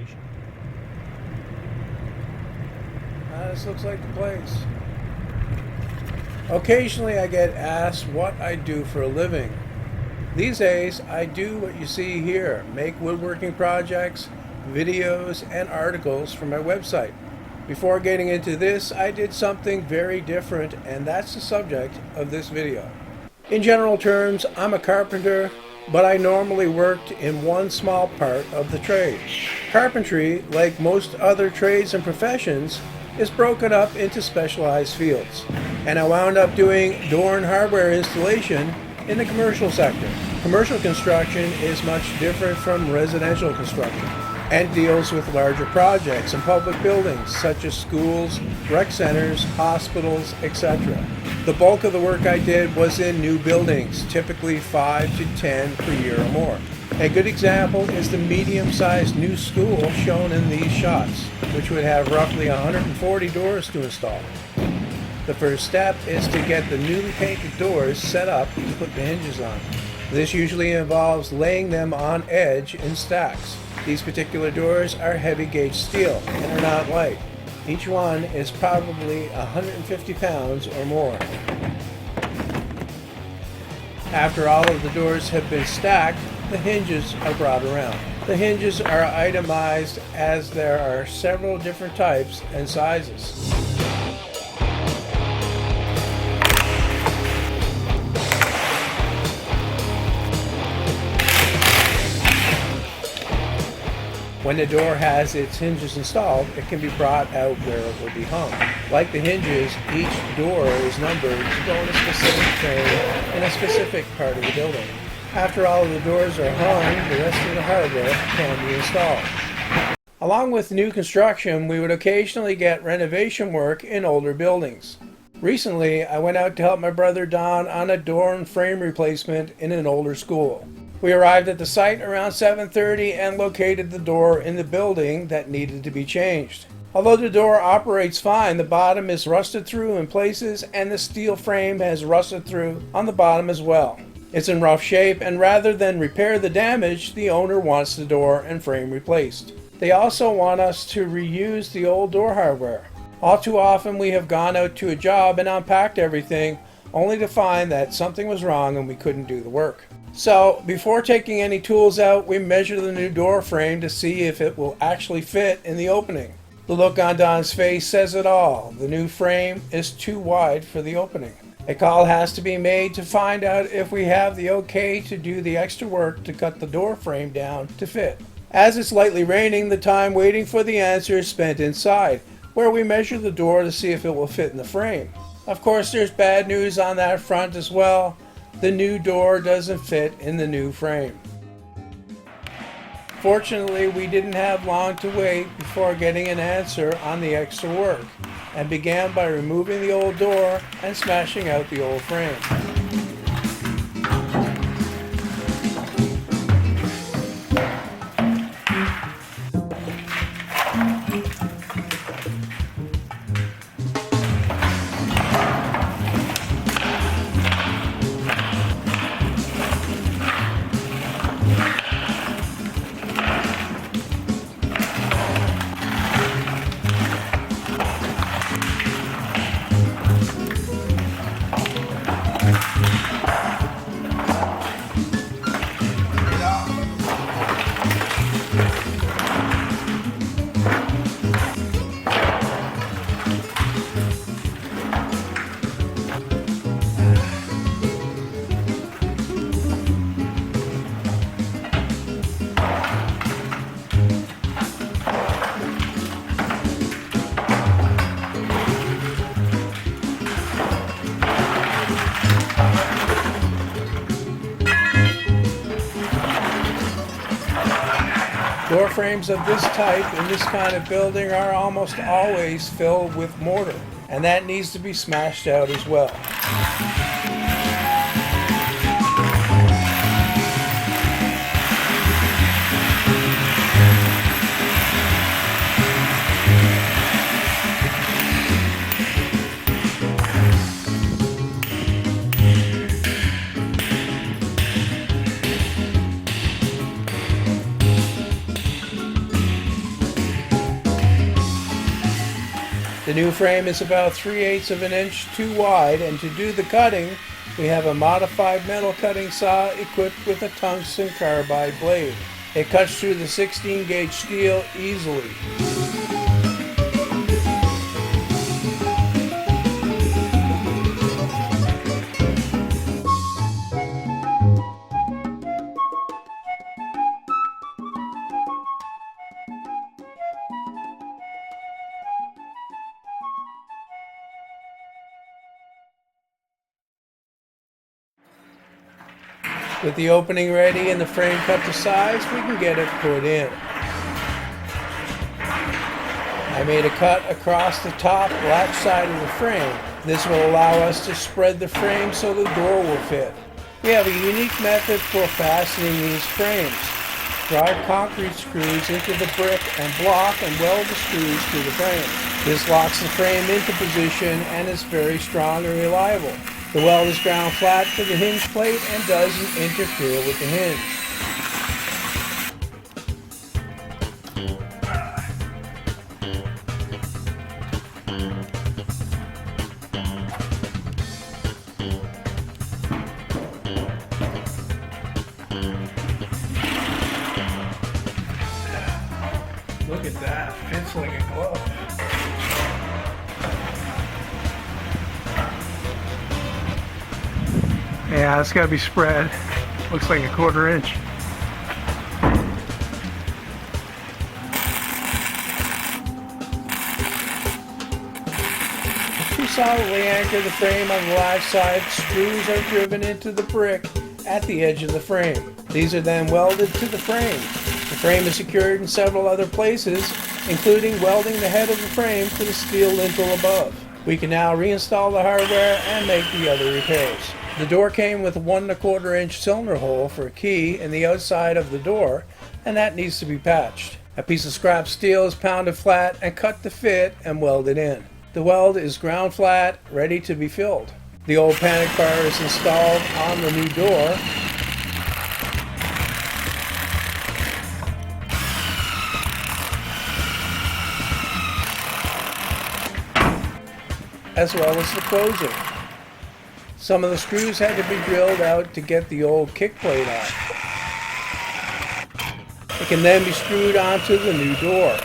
renovation. This looks like the place. Occasionally I get asked what I do for a living. These days I do what you see here, make woodworking projects, videos, and articles for my website. Before getting into this, I did something very different, and that's the subject of this video. In general terms, I'm a carpenter, but I normally worked in one small part of the trade. Carpentry, like most other trades and professions, is broken up into specialized fields, and I wound up doing door and hardware installation in the commercial sector. Commercial construction is much different from residential construction and deals with larger projects and public buildings such as schools, rec centers, hospitals, etc. The bulk of the work I did was in new buildings, typically 5 to 10 per year or more. A good example is the medium-sized new school shown in these shots, which would have roughly 140 doors to install. The first step is to get the newly painted doors set up to put the hinges on. This usually involves laying them on edge in stacks. These particular doors are heavy gauge steel and are not light. Each one is probably 150 pounds or more. After all of the doors have been stacked, the hinges are brought around. The hinges are itemized as there are several different types and sizes. When the door has its hinges installed, it can be brought out where it will be hung. Like the hinges, each door is numbered to go in a specific frame in a specific part of the building. After all of the doors are hung, the rest of the hardware can be installed. Along with new construction, we would occasionally get renovation work in older buildings. Recently, I went out to help my brother Don on a door and frame replacement in an older school. We arrived at the site around 7:30 and located the door in the building that needed to be changed. Although the door operates fine, the bottom is rusted through in places and the steel frame has rusted through on the bottom as well. It's in rough shape, and rather than repair the damage, the owner wants the door and frame replaced. They also want us to reuse the old door hardware. All too often we have gone out to a job and unpacked everything only to find that something was wrong and we couldn't do the work. So, before taking any tools out, we measure the new door frame to see if it will actually fit in the opening. The look on Don's face says it all. The new frame is too wide for the opening. A call has to be made to find out if we have the okay to do the extra work to cut the door frame down to fit. As it's lightly raining, the time waiting for the answer is spent inside, where we measure the door to see if it will fit in the frame. Of course, there's bad news on that front as well. The new door doesn't fit in the new frame. Fortunately, we didn't have long to wait before getting an answer on the extra work, and began by removing the old door and smashing out the old frame. Door frames of this type in this kind of building are almost always filled with mortar, and that needs to be smashed out as well. The new frame is about 3/8 of an inch too wide, and to do the cutting, we have a modified metal cutting saw equipped with a tungsten carbide blade. It cuts through the 16 gauge steel easily. With the opening ready and the frame cut to size, we can get it put in. I made a cut across the top latch side of the frame. This will allow us to spread the frame so the door will fit. We have a unique method for fastening these frames. Drive concrete screws into the brick and block and weld the screws to the frame. This locks the frame into position and is very strong and reliable. The weld is ground flat to the hinge plate and doesn't interfere with the hinge. Look at that, fits like a glove. Yeah, it's got to be spread. Looks like a 1/4 inch. To solidly anchor the frame on the latch side, screws are driven into the brick at the edge of the frame. These are then welded to the frame. The frame is secured in several other places, including welding the head of the frame to the steel lintel above. We can now reinstall the hardware and make the other repairs. The door came with a 1 1/4 inch cylinder hole for a key in the outside of the door, and that needs to be patched. A piece of scrap steel is pounded flat and cut to fit and welded in. The weld is ground flat, ready to be filled. The old panic bar is installed on the new door. As well as the closing. Some of the screws had to be drilled out to get the old kick plate off. It can then be screwed onto the new door.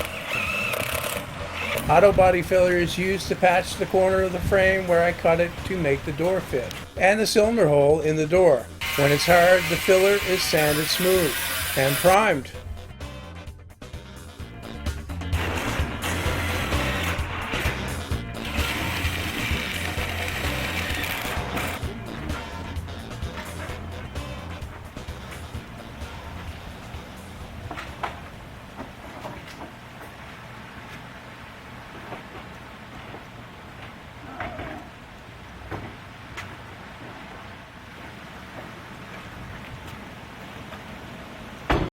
Auto body filler is used to patch the corner of the frame where I cut it to make the door fit, and the cylinder hole in the door. When it's hard, the filler is sanded smooth and primed.